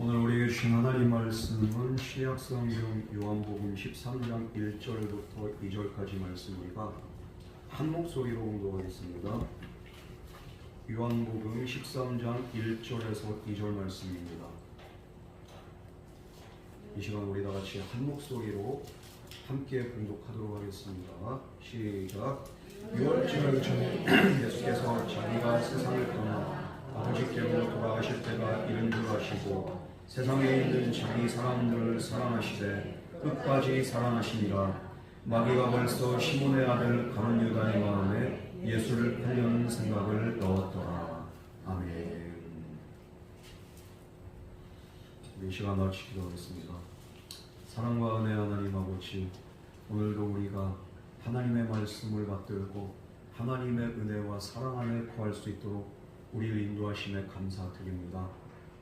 오늘 우리에게 주신 하나님 말씀은 신약성경 요한복음 13장 1절부터 2절까지 말씀 우리가 한 목소리로 공독하겠습니다. 요한복음 13장 1절에서 2절 말씀입니다. 이 시간 우리 다 같이 한 목소리로 함께 공독하도록 하겠습니다. 시작. 유월절 전에 예수께서 자기가 세상을 떠나 아버지께로 돌아가실 때가 이른 줄 아시고 세상에 있는 자기 사람들을 사랑하시되 끝까지 사랑하시니라. 마귀가 벌써 시몬의 아들 가룟 유다의 마음에 예수를 팔려는 생각을 넣었더라. 아멘. 이 시간 같이 기도하겠습니다. 사랑과 은혜 하나님 아버지, 오늘도 우리가 하나님의 말씀을 받들고 하나님의 은혜와 사랑 안에 거할 수 있도록 우리를 인도하심에 감사드립니다.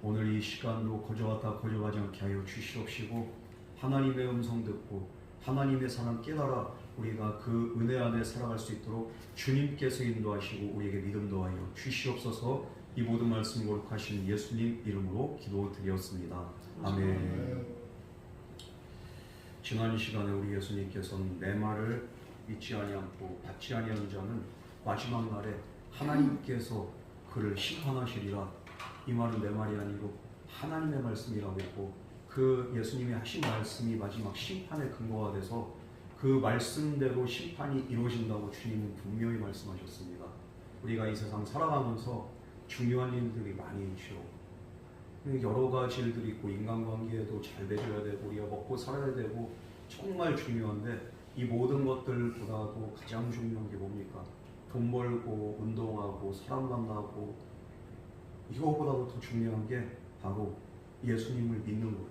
오늘 이 시간도 거저갔다 거저가지 않게 하여 주시옵시고 하나님의 음성 듣고 하나님의 사랑 깨달아 우리가 그 은혜 안에 살아갈 수 있도록 주님께서 인도하시고 우리에게 믿음 더하여 주시옵소서. 이 모든 말씀 거룩하신 예수님 이름으로 기도드렸습니다. 아멘. 지난 시간에 우리 예수님께서는 내 말을 믿지 아니하고 받지 아니하는 자는 마지막 날에 하나님께서 그를 심판하시리라. 이 말은 내 말이 아니고 하나님의 말씀이라고 했고, 그 예수님이 하신 말씀이 마지막 심판의 근거가 돼서 그 말씀대로 심판이 이루어진다고 주님은 분명히 말씀하셨습니다. 우리가 이 세상 살아가면서 중요한 일들이 많이 있죠. 여러 가지 일들이 있고 인간관계에도 잘 맺어야 되고 우리가 먹고 살아야 되고 정말 중요한데, 이 모든 것들보다도 가장 중요한 게 뭡니까? 돈 벌고 운동하고 사람 만나고, 이거보다도 더 중요한 게 바로 예수님을 믿는 거예요.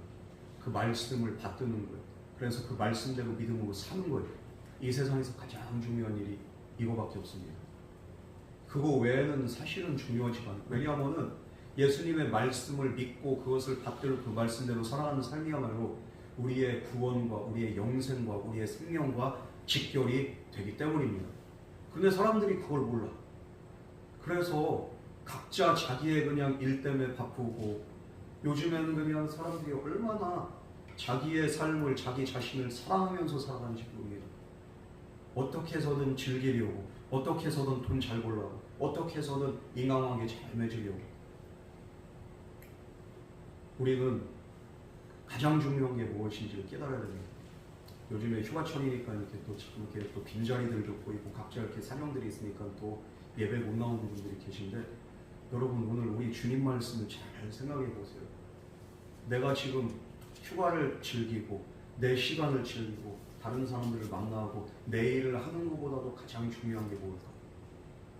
그 말씀을 받드는 거예요. 그래서 그 말씀대로 믿음으로 사는 거예요. 이 세상에서 가장 중요한 일이 이거밖에 없습니다. 그거 외에는 사실은 중요하지가 않아요. 왜냐하면은 예수님의 말씀을 믿고 그것을 받들고 그 말씀대로 살아가는 삶이야말로 우리의 구원과 우리의 영생과 우리의 생명과 직결이 되기 때문입니다. 근데 사람들이 그걸 몰라. 그래서 각자 자기의 그냥 일 때문에 바쁘고, 요즘에는 그냥 사람들이 얼마나 자기의 삶을, 자기 자신을 사랑하면서 살아가는지 모릅니다. 어떻게 해서든 즐기려고, 어떻게 해서든 돈 잘 벌려고, 어떻게 해서든 인간관계 잘 맺으려고. 우리는 가장 중요한 게 무엇인지를 깨달아야 됩니다. 요즘에 휴가철이니까 이렇게 또 빈자리들도 보이고 각자 이렇게 사명들이 있으니까 또 예배 못 나오는 분들이 계신데, 여러분 오늘 우리 주님 말씀을 잘 생각해 보세요. 내가 지금 휴가를 즐기고 내 시간을 즐기고 다른 사람들을 만나고 내 일을 하는 것보다도 가장 중요한 게 뭘까?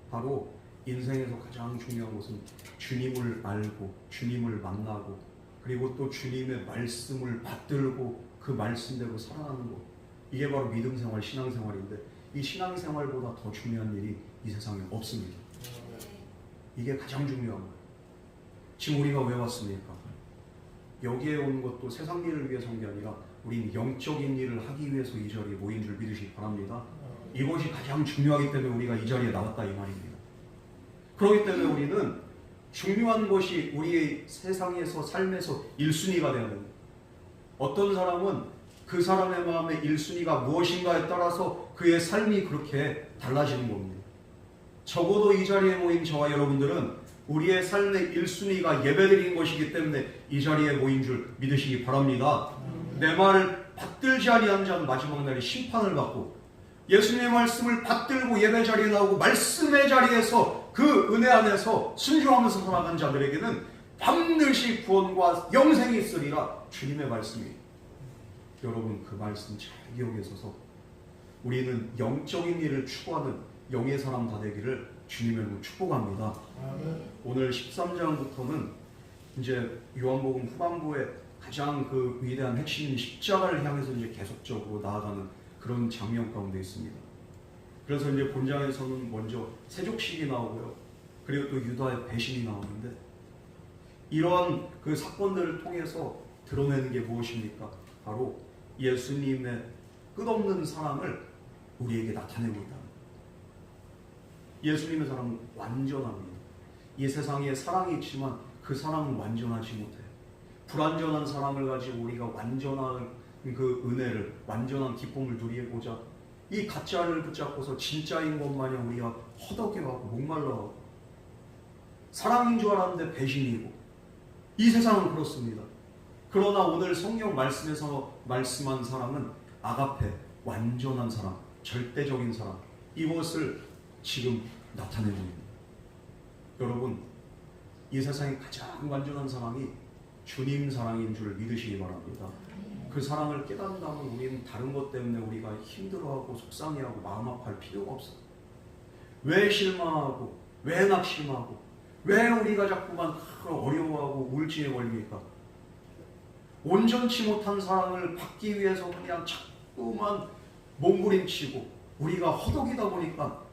바로 인생에서 가장 중요한 것은 주님을 알고 주님을 만나고 그리고 또 주님의 말씀을 받들고 그 말씀대로 살아가는 것. 이게 바로 믿음생활, 신앙생활인데, 이 신앙생활보다 더 중요한 일이 이 세상에 없습니다. 이게 가장 중요한 거예요. 지금 우리가 왜 왔습니까? 여기에 온 것도 세상 일을 위해서 온 게 아니라 우리는 영적인 일을 하기 위해서 이 자리에 모인 줄 믿으시기 바랍니다. 이것이 가장 중요하기 때문에 우리가 이 자리에 나왔다 이 말입니다. 그렇기 때문에 우리는 중요한 것이 우리의 세상에서 삶에서 1순위가 되어야 됩니다. 어떤 사람은 그 사람의 마음의 1순위가 무엇인가에 따라서 그의 삶이 그렇게 달라지는 겁니다. 적어도 이 자리에 모인 저와 여러분들은 우리의 삶의 1순위가 예배드린 것이기 때문에 이 자리에 모인 줄 믿으시기 바랍니다. 내 말을 받들지 아니한 자는 마지막 날에 심판을 받고, 예수님의 말씀을 받들고 예배 자리에 나오고 말씀의 자리에서 그 은혜 안에서 순종하면서 살아간 자들에게는 반드시 구원과 영생이 있으리라. 주님의 말씀이. 여러분 그 말씀 잘 기억해서서 우리는 영적인 일을 추구하는 영의 사람 다 되기를 주님의 이름으로 축복합니다. 오늘 13장부터는 이제 요한복음 후반부에 가장 그 위대한 핵심인 십자가를 향해서 이제 계속적으로 나아가는 그런 장면 가운데 있습니다. 그래서 이제 본장에서는 먼저 세족식이 나오고요. 그리고 또 유다의 배신이 나오는데, 이런 그 사건들을 통해서 드러내는 게 무엇입니까? 바로 예수님의 끝없는 사랑을 우리에게 나타내고 있다. 예수님의 사랑은 완전합니다. 이 세상에 사랑이 있지만 그 사랑은 완전하지 못해요. 불완전한 사랑을 가지고 우리가 완전한 그 은혜를, 완전한 기쁨을 누리고자 이 가짜를 붙잡고서 진짜인 것 마냥 우리가 허덕여가고 목말라가고 사랑인 줄 알았는데 배신이고, 이 세상은 그렇습니다. 그러나 오늘 성경 말씀에서 말씀한 사랑은 아가페, 완전한 사랑, 절대적인 사랑, 이것을 지금 나타내고 있습니다. 여러분, 이 세상의 가장 완전한 사랑이 주님 사랑인 줄 믿으시기 바랍니다. 그 사랑을 깨닫는다면 우리는 다른 것 때문에 우리가 힘들어하고 속상해하고 마음 아파할 필요가 없어요. 왜 실망하고, 왜 낙심하고, 왜 우리가 자꾸만 어려워하고 우울증에 걸립니까? 온전치 못한 사랑을 받기 위해서 그냥 자꾸만 몸부림치고 우리가 허덕이다 보니까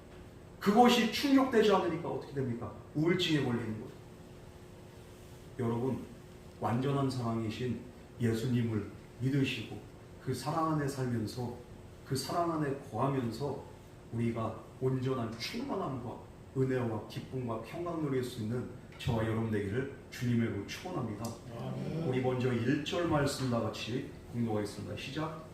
그것이 충족되지 않으니까 어떻게 됩니까? 우울증에 걸리는 거예요. 여러분, 완전한 사랑이신 예수님을 믿으시고 그 사랑 안에 살면서, 그 사랑 안에 거하면서 우리가 온전한 충만함과 은혜와 기쁨과 평강 누릴 수 있는 저와 여러분 되기를 주님의 이름으로 축원합니다. 우리 먼저 1절 말씀 다 같이 공독하겠습니다. 시작.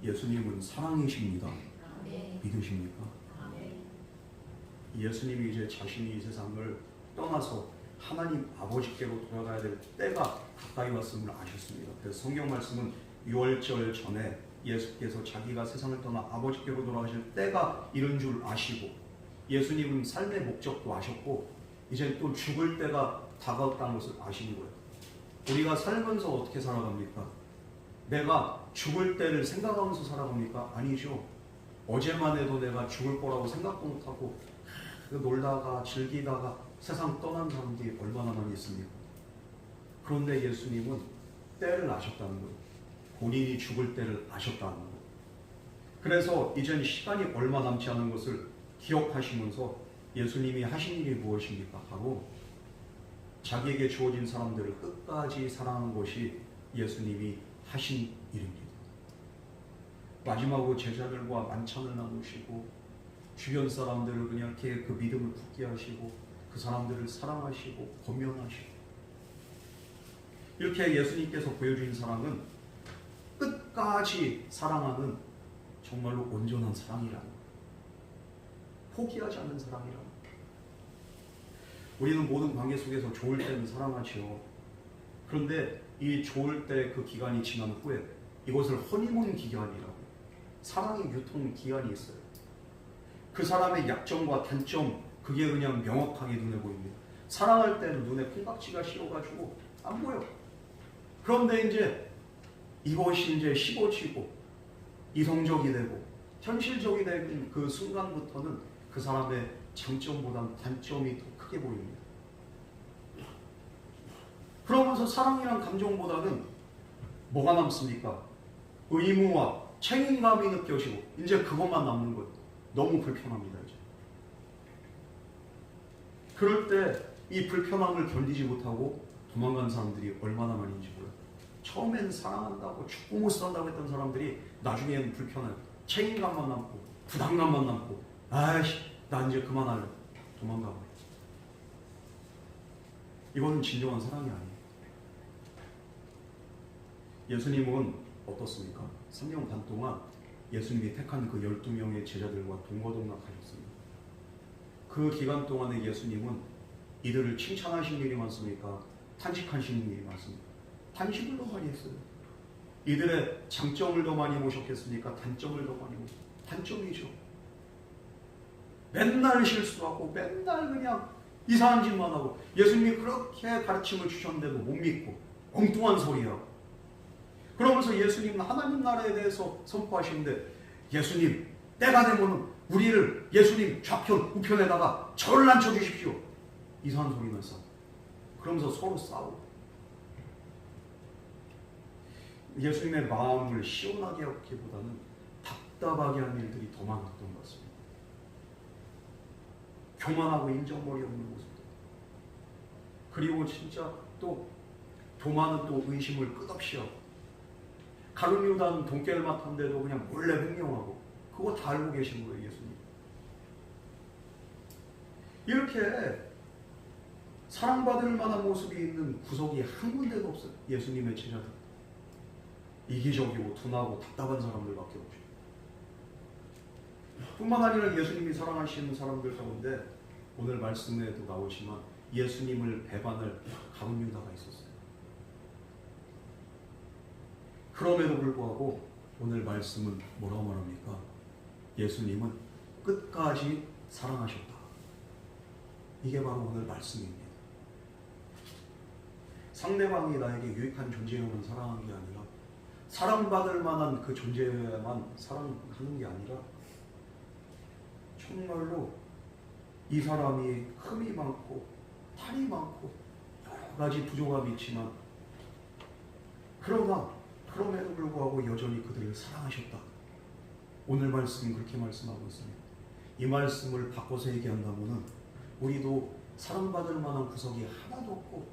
예수님은 사랑이십니다. 믿으십니까? 예수님이 이제 자신이 이 세상을 떠나서 하나님 아버지께로 돌아가야 될 때가 가까이 왔음을 아셨습니다. 그래서 성경 말씀은 6월절 전에 예수께서 자기가 세상을 떠나 아버지께로 돌아가실 때가 이른 줄 아시고, 예수님은 삶의 목적도 아셨고 이제 또 죽을 때가 다가왔다는 것을 아신 거예요. 우리가 살면서 어떻게 살아갑니까? 내가 죽을 때를 생각하면서 살아갑니까? 아니죠. 어제만 해도 내가 죽을 거라고 생각도 못하고 놀다가 즐기다가 세상 떠난 사람들이 얼마나 많이 있습니까? 그런데 예수님은 때를 아셨다는 거예요. 본인이 죽을 때를 아셨다는 거예요. 그래서 이젠 시간이 얼마 남지 않은 것을 기억하시면서 예수님이 하신 일이 무엇입니까? 바로 자기에게 주어진 사람들을 끝까지 사랑하는 것이 예수님이 하신 일입니다. 마지막으로 제자들과 만찬을 나누시고 주변 사람들을 그냥 이렇게 그 믿음을 붙게 하시고 그 사람들을 사랑하시고 권면하시고, 이렇게 예수님께서 보여주신 사랑은 끝까지 사랑하는 정말로 온전한 사랑이라는 거예요. 포기하지 않는 사랑이라는 거예요. 우리는 모든 관계 속에서 좋을 때는 사랑하지요. 그런데 이 좋을 때 그 기간이 지난 후에 이것을 허니문 기간이라고, 사랑의 유통 기간이 있어요. 그 사람의 약점과 단점, 그게 그냥 명확하게 눈에 보입니다. 사랑할 때는 눈에 콩깍지가 씌어가지고 안 보여. 그런데 이제 이것이 이제 씹어지고 이성적이 되고 현실적이 되는 그 순간부터는 그 사람의 장점보다는 단점이 더 크게 보입니다. 그러면서 사랑이란 감정보다는 뭐가 남습니까? 의무와 책임감이 느껴지고 이제 그것만 남는 거예요. 너무 불편합니다. 이제. 그럴 때 이 불편함을 견디지 못하고 도망간 사람들이 얼마나 많은지 몰라요. 처음엔 사랑한다고 죽고 못 산다고 했던 사람들이 나중에는 불편해요. 책임감만 남고 부담감만 남고, 아이씨 나 이제 그만할래, 도망가버려. 이거는 진정한 사랑이 아니에요. 예수님은 어떻습니까? 3년 반 동안 예수님이 택한 그 12명의 제자들과 동거동락하셨습니다. 그 기간 동안에 예수님은 이들을 칭찬하신 일이 많습니까? 탄식하신 일이 많습니까? 탄식을 더 많이 했어요. 이들의 장점을 더 많이 보셨겠습니까? 단점을 더 많이 보셨어요. 단점이죠. 맨날 실수하고 맨날 그냥 이상한 짓만 하고, 예수님이 그렇게 가르침을 주셨는데도 못 믿고 엉뚱한 소리하고, 그러면서 예수님은 하나님 나라에 대해서 선포하시는데, 예수님 때가 되면 우리를 예수님 좌편 우편에다가 절을 앉혀주십시오, 이상한 소리만 싸워. 그러면서 서로 싸우고, 예수님의 마음을 시원하게 하기보다는 답답하게 하는 일들이 더 많았던 것 같습니다. 교만하고 인정머리 없는 모습, 그리고 진짜 또 교만은 또 의심을 끝없이 하고, 가룟 유다는 돈깨를 맡았는데도 그냥 몰래 횡령하고 그거 다 알고 계신 거예요, 예수님. 이렇게 사랑받을 만한 모습이 있는 구석이 한 군데도 없어요. 예수님의 제자들. 이기적이고 둔하고 답답한 사람들밖에 없죠. 뿐만 아니라 예수님이 사랑하시는 사람들 가운데 오늘 말씀에도 나오지만 예수님을 배반할 가룟 유다가 있었어요. 그럼에도 불구하고 오늘 말씀은 뭐라고 말합니까? 예수님은 끝까지 사랑하셨다. 이게 바로 오늘 말씀입니다. 상대방이 나에게 유익한 존재여만 사랑한 게 아니라 사랑받을 만한 그 존재만 사랑하는 게 아니라 정말로 이 사람이 흠이 많고 탈이 많고 여러 가지 부족함이 있지만 그럼에도 불구하고 여전히 그들을 사랑하셨다. 오늘 말씀은 그렇게 말씀하고 있습니다. 이 말씀을 바꿔서 얘기한다면 우리도 사랑받을 만한 구석이 하나도 없고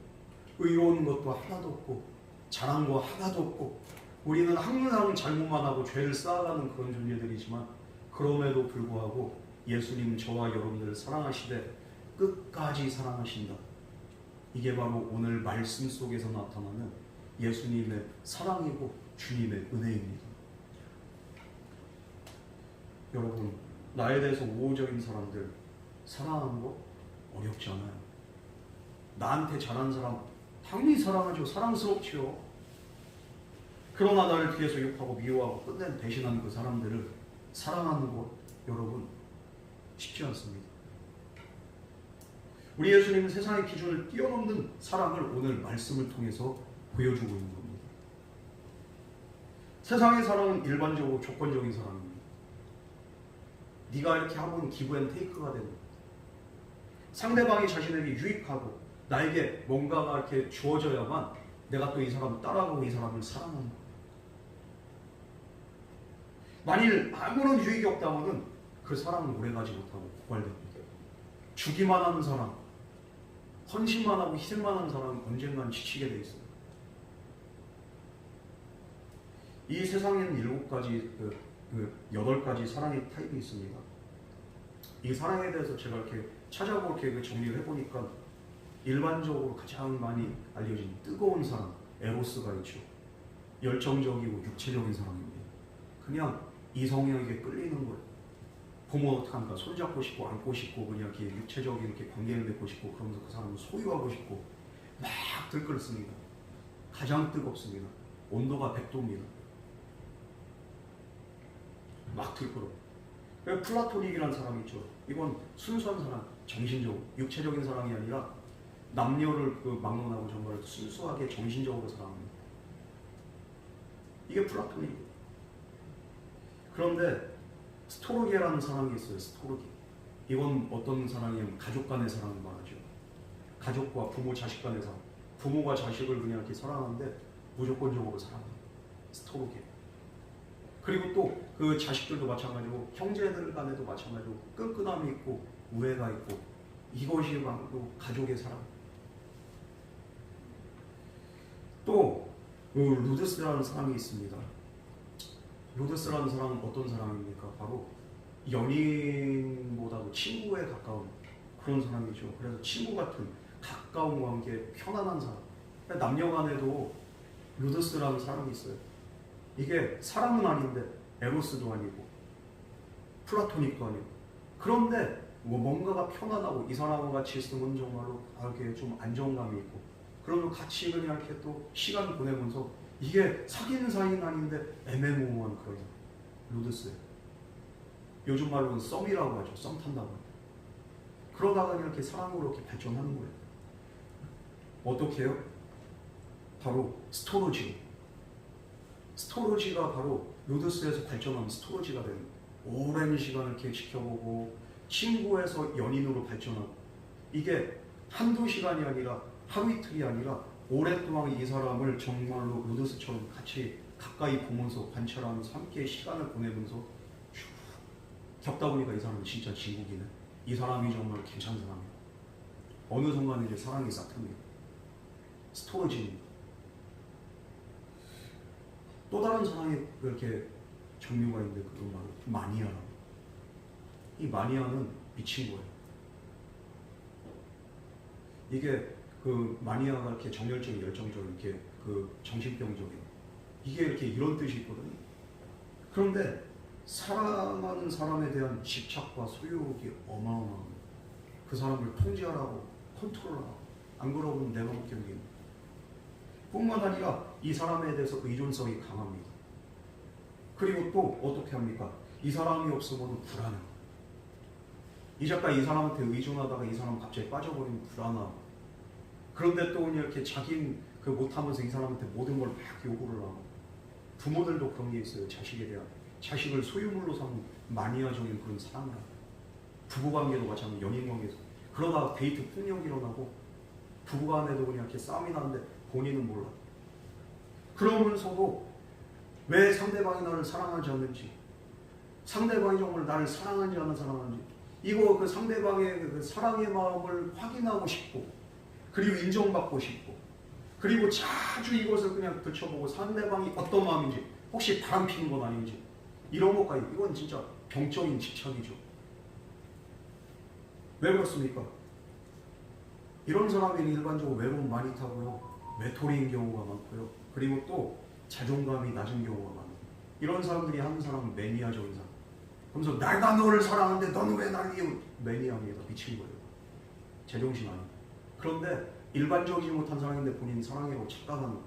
의로운 것도 하나도 없고 잘한 거 하나도 없고 우리는 항상 잘못만 하고 죄를 쌓아가는 그런 존재들이지만 그럼에도 불구하고 예수님은 저와 여러분들을 사랑하시되 끝까지 사랑하신다. 이게 바로 오늘 말씀 속에서 나타나는 예수님의 사랑이고 주님의 은혜입니다. 여러분, 나에 대해서 우호적인 사람들 사랑하는 거 어렵지 않아요. 나한테 잘한 사람 당연히 사랑하죠. 사랑스럽죠. 그러나 나를 뒤에서 욕하고 미워하고 끝내 배신하는 그 사람들을 사랑하는 것 여러분 쉽지 않습니다. 우리 예수님은 세상의 기준을 뛰어넘는 사랑을 오늘 말씀을 통해서 보여주고 있는 겁니다. 세상의 사랑은 일반적으로 조건적인 사랑입니다. 네가 이렇게 하면 기브앤테이크가 되는 겁니다. 상대방이 자신에게 유익하고 나에게 뭔가가 이렇게 주어져야만 내가 또 이 사람을 따라가고 이 사람을 사랑하는 거예요. 만일 아무런 유익이 없다면 그 사랑은 오래가지 못하고 고갈됩니다. 주기만 하는 사람, 헌신만 하고 희생만 하는 사람은 언젠간 지치게 돼 있어요. 이 세상에는 7가지, 8가지 사랑의 타입이 있습니다. 이 사랑에 대해서 제가 이렇게 찾아보고 이렇게 정리를 해보니까 일반적으로 가장 많이 알려진 뜨거운 사랑, 에로스가 있죠. 열정적이고 육체적인 사랑입니다. 그냥 이성에게 끌리는 거예요. 보면 어떡합니까? 손잡고 싶고 안고 싶고 그냥 이렇게 육체적인 이렇게 관계를 맺고 싶고 그러면서 그 사람을 소유하고 싶고 막 들끓습니다. 가장 뜨겁습니다. 온도가 100도입니다. 막 들끓어. 플라토닉이라는 사람이 있죠. 이건 순수한 사랑, 정신적으로 육체적인 사랑이 아니라 남녀를 막론하고 정말 순수하게 정신적으로 사랑합니다. 이게 플라토닉이에요. 그런데 스토르게라는 사랑이 있어요. 스토르게. 이건 어떤 사랑이냐면 가족 간의 사랑을 말하죠. 가족과 부모, 자식 간의 사랑. 부모가 자식을 그냥 이렇게 사랑하는데 무조건적으로 사랑해요. 스토르게. 그리고 또 그 자식들도 마찬가지고 형제들 간에도 마찬가지고 끈끈함이 있고 우애가 있고 이것이 바로 가족의 사랑. 또 루드스라는 사랑이 있습니다. 루드스라는 사랑은 어떤 사랑입니까? 바로 연인보다도 친구에 가까운 그런 사랑이죠. 그래서 친구 같은 가까운 관계, 편안한 사랑. 남녀 간에도 루드스라는 사랑이 있어요. 이게 사랑은 아닌데 에로스도 아니고 플라토닉도 아니고 그런데 뭔가가 편안하고 이 사람과 같이 있으면 정말로 이렇게 좀 안정감이 있고 그러면 같이 그냥 이렇게 또 시간 보내면서 이게 사귀는 사이는 아닌데 애매모호한 그런 루드스예요. 요즘 말로는 썸이라고 하죠. 썸 탄다고 하죠. 그러다가 이렇게 사랑으로 이렇게 발전하는 거예요. 어떻게 해요? 바로 스토로지. 스토로지가 바로 루드스에서 발전한 스토로지가 되는 거예요. 오랜 시간을 이렇게 지켜보고 친구에서 연인으로 발전하고 이게 한두 시간이 아니라 하루 이틀이 아니라 오랫동안 이 사람을 정말로 루드스처럼 같이 가까이 보면서 관찰하면서 함께 시간을 보내면서 쭉 겪다 보니까 이 사람은 진짜 진국이네. 이 사람이 정말 괜찮은 사람이야. 어느 순간 이제 사랑이 싹 틉니다. 스토로지입니다. 또 다른 사랑의 그렇게 종류가 있는데 그건 바로 마니아라고. 이 마니아는 미친 거예요. 이게 그 마니아가 이렇게 정열적인 열정적인 이렇게 그 정신병적인 이게 이렇게 이런 뜻이 있거든요. 그런데 사랑하는 사람에 대한 집착과 소유욕이 어마어마한 그 사람을 통제하라고 컨트롤하라고 안 그러면 내가 못 견디는 뿐만 아니라 이 사람에 대해서 의존성이 강합니다. 그리고 또 어떻게 합니까? 이 사람이 없으면 불안해요. 이 작가 이 사람한테 의존하다가 이 사람 갑자기 빠져버리면 불안하고 그런데 또 이렇게 자기는 그 못하면서 이 사람한테 모든 걸 막 요구를 하고 부모들도 그런 게 있어요. 자식에 대한 자식을 소유물로 삼는 마니아적인 그런 사랑을 하고 부부관계도 마찬가지 연인관계에서 그러다가 데이트 폭력이 일어나고 부부간에도 그냥 이렇게 싸움이 나는데 본인은 몰라. 그러면서도 왜 상대방이 나를 사랑하지 않는지 상대방이 정말 나를 사랑하지 않는 사랑하는지 이거 그 상대방의 그 사랑의 마음을 확인하고 싶고 그리고 인정받고 싶고 그리고 자주 이것을 그냥 들춰보고 상대방이 어떤 마음인지 혹시 바람 피는 건 아닌지 이런 것까지 이건 진짜 병적인 집착이죠. 왜 그렇습니까? 이런 사람이 일반적으로 외로움 많이 타고요. 외톨이인 경우가 많고요. 그리고 또 자존감이 낮은 경우가 많아요. 이런 사람들이 하는 사람은 매니아적인 사람. 그러면서 내가 너를 사랑하는데 너는 왜 나를 이웃 매니아입니다. 미친 거예요. 제정신 아니에요. 그런데 일반적이지 못한 사랑인데 본인이 사랑이라고 착각하는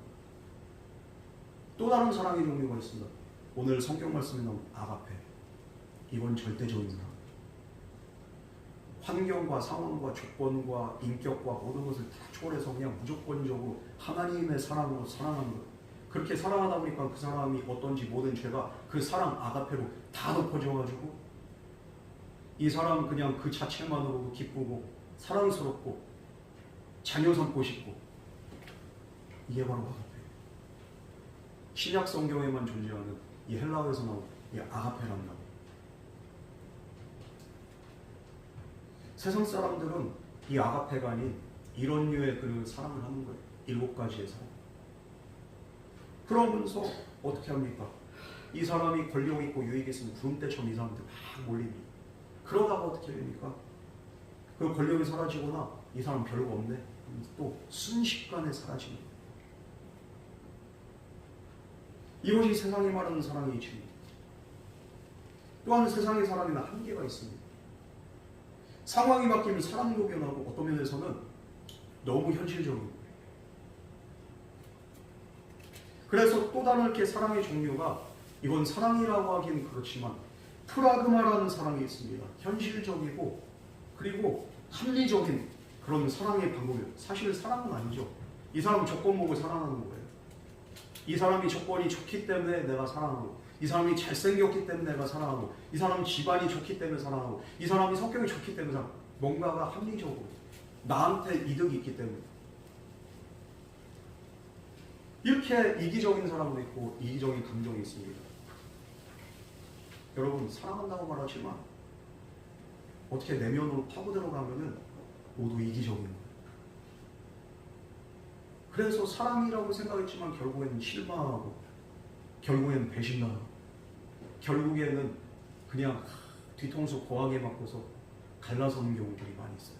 또 다른 사랑의 종류가 있습니다. 오늘 성경 말씀에 나온 아가페. 이건 절대적인 사랑. 환경과 상황과 조건과 인격과 모든 것을 다 초월해서 그냥 무조건적으로 하나님의 사랑으로 사랑하는 것. 그렇게 사랑하다 보니까 그 사람이 어떤지 모든 죄가 그 사랑 아가페로 다 덮어져가지고 이 사람은 그냥 그 자체만으로도 기쁘고 사랑스럽고 자녀 삼고 싶고 이게 바로 아가페. 신약 성경에만 존재하는 이 헬라어에서 나온 이 아가페란다. 세상 사람들은 이 아가페가 아닌 이런 류의 그 사랑을 하는 거예요. 7가지의 사랑. 그러면서 어떻게 합니까? 이 사람이 권력 있고 유익 있으면 구름대처럼 이 사람한테 막 몰립니다. 그러다가 어떻게 됩니까? 그 권력이 사라지거나 이 사람 별거 없네. 또 순식간에 사라집니다. 이것이 세상이 말하는 사랑의 이치입니다. 또한 세상의 사랑에는 한계가 있습니다. 상황이 바뀌면 사랑도 변하고 어떤 면에서는 너무 현실적인 거예요. 그래서 또 다른 이렇게 사랑의 종류가 이건 사랑이라고 하긴 그렇지만 프라그마라는 사랑이 있습니다. 현실적이고 그리고 합리적인 그런 사랑의 방법이에요. 사실 사랑은 아니죠. 이 사람은 조건 보고 사랑하는 거예요. 이 사람이 조건이 좋기 때문에 내가 사랑하고 이 사람이 잘생겼기 때문에 내가 사랑하고 이 사람이 집안이 좋기 때문에 사랑하고 이 사람이 성격이 좋기 때문에 사랑하고 뭔가가 합리적으로 나한테 이득이 있기 때문에 이렇게 이기적인 사람도 있고 이기적인 감정이 있습니다. 여러분 사랑한다고 말하지만 어떻게 내면으로 파고 들어가면은 모두 이기적인 거예요. 그래서 사랑이라고 생각했지만 결국에는 실망하고 결국에는 배신하고 결국에는 그냥 뒤통수 고하게 맞고서 갈라서는 경우들이 많이 있어요.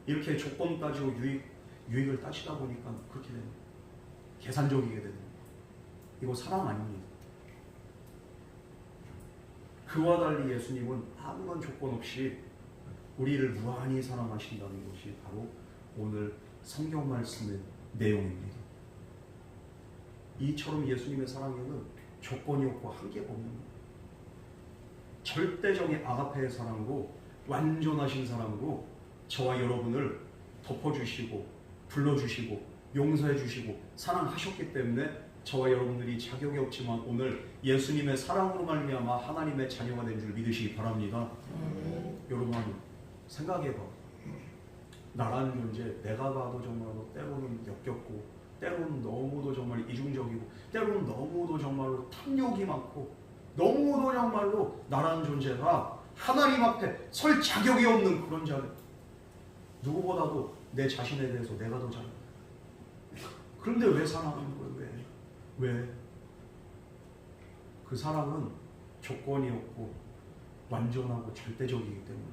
이렇게 조건 따지고 유익을 따지다 보니까 그렇게 되는 거예요. 계산적이게 되는 거예요. 이거 사랑 아닙니다. 그와 달리 예수님은 아무런 조건 없이 우리를 무한히 사랑하신다는 것이 바로 오늘 성경 말씀의 내용입니다. 이처럼 예수님의 사랑에는 조건이 없고 한계가 없는 거예요. 절대적인 아가페의 사랑으로 완전하신 사랑으로 저와 여러분을 덮어주시고 불러주시고 용서해주시고 사랑하셨기 때문에 저와 여러분들이 자격이 없지만 오늘 예수님의 사랑으로 말미암아 하나님의 자녀가 된 줄 믿으시기 바랍니다. 여러분 생각해봐. 나라는 존재 내가 봐도 정말로 때로는 역겹고 때로는 너무도 정말 이중적이고 때로는 너무도 정말로 탐욕이 많고 너무도 정말로 나라는 존재가 하나님 앞에 설 자격이 없는 그런 자들. 누구보다도 내 자신에 대해서 내가 더 잘. 그런데 왜 사랑하는 거예요? 왜? 왜? 그 사랑은 조건이 없고 완전하고 절대적이기 때문에.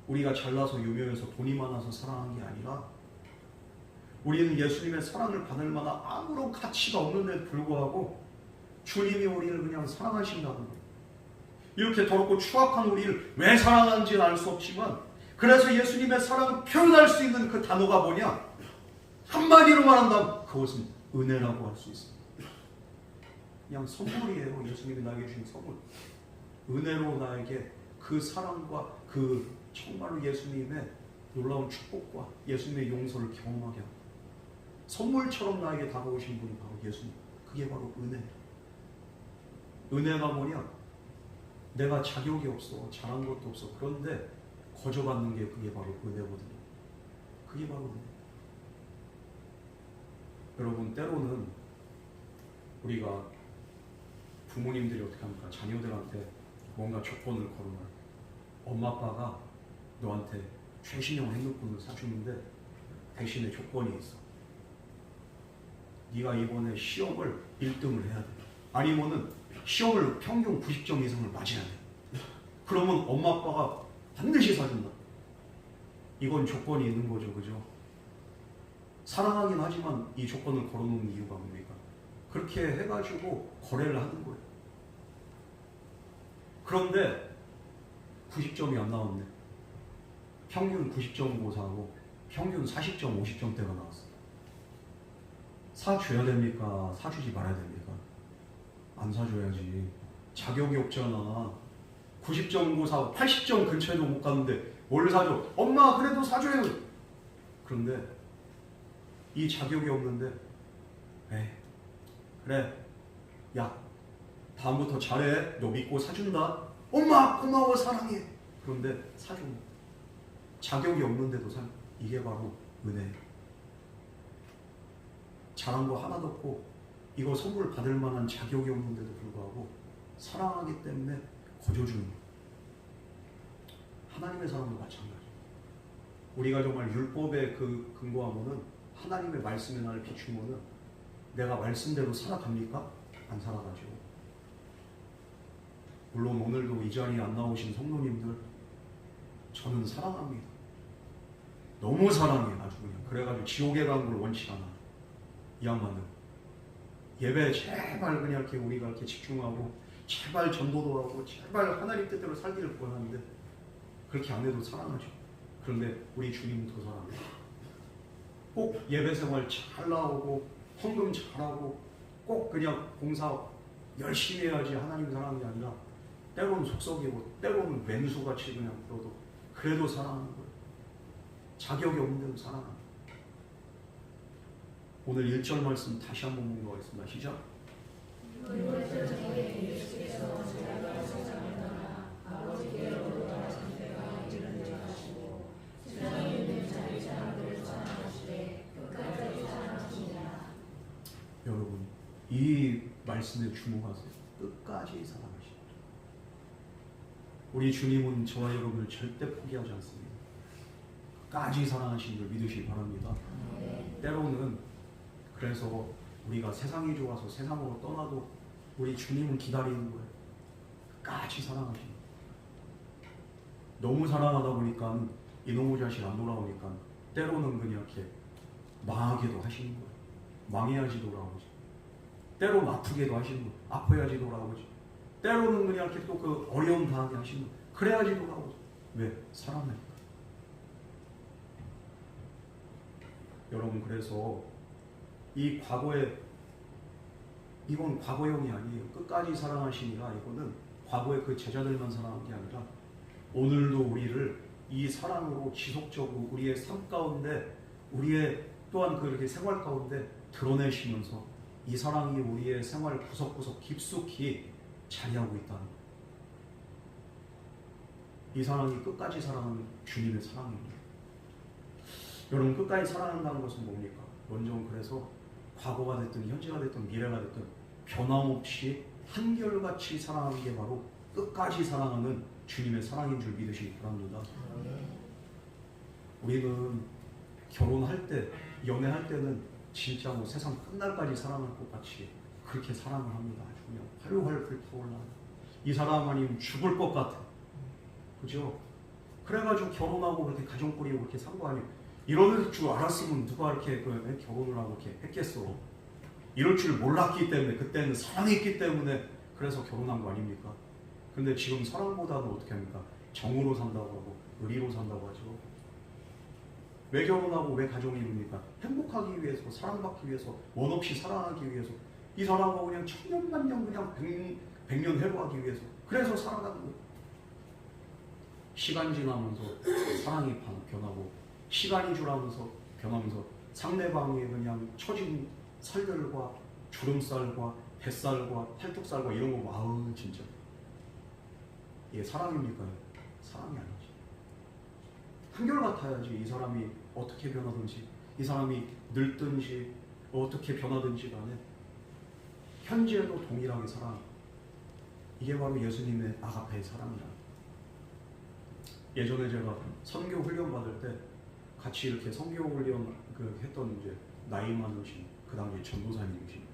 우리가 잘나서 유명해서 돈이 많아서 사랑한 게 아니라 우리는 예수님의 사랑을 받을 만한 아무런 가치가 없는데도 불구하고 주님이 우리를 그냥 사랑하신다는 거예요. 이렇게 더럽고 추악한 우리를 왜 사랑하는지는 알 수 없지만, 그래서 예수님의 사랑을 표현할 수 있는 그 단어가 뭐냐? 한마디로 말한다면 그것은 은혜라고 할 수 있습니다. 그냥 선물이에요. 예수님이 나에게 주신 선물. 은혜로 나에게 그 사랑과 그 정말로 예수님의 놀라운 축복과 예수님의 용서를 경험하게 합니다. 선물처럼 나에게 다가오신 분이 바로 예수님. 그게 바로 은혜. 은혜가 뭐냐? 내가 자격이 없어, 잘한 것도 없어. 그런데 거저받는 게 그게 바로 은혜거든요. 그게 바로 은혜. 여러분, 때로는 우리가 부모님들이 어떻게 합니까? 자녀들한테 뭔가 조건을 걸어놔요. 엄마 아빠가 너한테 최신형 핸드폰을 사주는데 대신에 조건이 있어. 네가 이번에 시험을 1등을 해야 돼. 아니면은 시험을 평균 90점 이상을 맞아야 돼. 그러면 엄마 아빠가 반드시 사준다. 이건 조건이 있는 거죠, 그죠? 사랑하긴 하지만 이 조건을 걸어놓는 이유가 뭡니까? 그렇게 해가지고 거래를 하는 거예요. 그런데 90점이 안 나왔네. 평균 90.54하고 평균 40점, 50점대가 나왔어. 사줘야 됩니까? 사주지 말아야 됩니까? 안 사줘야지. 자격이 없잖아. 90.94, 80점 근처에도 못 갔는데 뭘 사줘? 엄마 그래도 사줘요. 그런데 이 자격이 없는데, 에이 그래, 야 다음부터 잘해. 너 믿고 사준다. 엄마 고마워 사랑해. 그런데 사줘. 자격이 없는데도 사. 이게 바로 은혜. 잘한 거 하나도 없고 이거 선물 받을 만한 자격이 없는데도 불구하고 사랑하기 때문에 거저주는 거예요. 하나님의 사랑도 마찬가지예요. 우리가 정말 율법에 그 근거하면은 하나님의 말씀에 나를 비추면은 내가 말씀대로 살아갑니까? 안 살아가죠. 물론 오늘도 이 자리에 안 나오신 성도님들 저는 사랑합니다. 너무 사랑해요. 아주 그냥. 그래가지고 지옥에 가는 걸 원치 않아. 이 양반은 예배 제발 그냥 이렇게 우리가 이렇게 집중하고 제발 전도도 하고 제발 하나님 뜻대로 살기를 원하는데 그렇게 안 해도 사랑하죠. 그런데 우리 주님은 더 사랑해요. 꼭 예배 생활 잘 나오고 헌금 잘하고 꼭 그냥 봉사 열심히 해야지 하나님 사랑하는 게 아니라 때로는 속썩이고 때로는 맹수같이 그냥 굴어도 그래도 사랑하는 거예요. 자격이 없는데도 사랑합니다. 오늘 1절 말씀 다시 한번 공부하겠습니다. 시작. 여러분, 이 말씀에 주목하세요. 끝까지 사랑하십니다. 우리 주님은 저와 여러분을 절대 포기하지 않습니다. 끝까지 사랑하시는 걸 믿으시기 바랍니다. 때로는 그래서 우리가 세상이 좋아서 세상으로 떠나도 우리 주님은 기다리는 거예요. 끝까지 사랑하십니다. 너무 사랑하다 보니까 이놈의 자식 안 돌아오니까 때로는 그냥 이렇게 망하게도 하시는 거예요. 망해야지 돌아오지. 때로는 아프게도 하시는 거예요. 아파야지 돌아오지. 때로는 그냥 이렇게 또 그 어려움 당하게 하시는 거예요. 그래야지 돌아오지. 왜? 사랑하니까. 여러분, 그래서 이 과거에 이건 과거형이 아니에요. 끝까지 사랑하시니라. 이거는 과거에 그 제자들만 사랑한 게 아니라 오늘도 우리를 이 사랑으로 지속적으로 우리의 삶 가운데 우리의 또한 그렇게 생활 가운데 드러내시면서 이 사랑이 우리의 생활 구석구석 깊숙이 자리하고 있다는 거예요. 이 사랑이 끝까지 사랑하는 주님의 사랑입니다. 여러분, 끝까지 사랑한다는 것은 뭡니까? 먼저 그래서 과거가 됐든 현재가 됐든 미래가 됐든 변함없이 한결같이 사랑하는 게 바로 끝까지 사랑하는 주님의 사랑인 줄 믿으시기 바랍니다. 우리는 결혼할 때, 연애할 때는 진짜 뭐 세상 끝날까지 사랑할 것 같이 그렇게 사랑을 합니다. 아주 그냥 활활 불타올라. 이 사람 아니면 죽을 것 같아. 그죠? 그래가지고 결혼하고 그렇게 가정 꾸리고 그렇게 산 거 아니에요. 이럴 줄 알았으면 누가 이렇게 결혼을 하고 이렇게 했겠어. 이럴 줄 몰랐기 때문에, 그때는 사랑했기 때문에 그래서 결혼한 거 아닙니까? 근데 지금 사랑보다는 어떻게 합니까? 정으로 산다고 하고 의리로 산다고 하죠. 왜 결혼하고 왜 가정을 이룹니까? 행복하기 위해서, 사랑받기 위해서, 원 없이 사랑하기 위해서. 이 사람하고 그냥 천년만년 그냥 백년 해로하기 위해서. 그래서 살아가는 거예요. 시간 지나면서 사랑이 변하고, 시간이 지나면서 변하면서 상대방의 그냥 처진 살들과 주름살과 뱃살과 팔뚝살과 이런 거 보면 아우 진짜 이게 사랑입니까? 사랑이 아니지. 한결같아야지. 이 사람이 어떻게 변하든지, 이 사람이 늙든지 어떻게 변하든지 간에 현재도 동일하게 사랑. 이게 바로 예수님의 아가페의 사랑이라. 예전에 제가 선교 훈련 받을 때 같이 이렇게 선교 훈련 했던 이제 나이 많으신 그 당시 전도사님이신.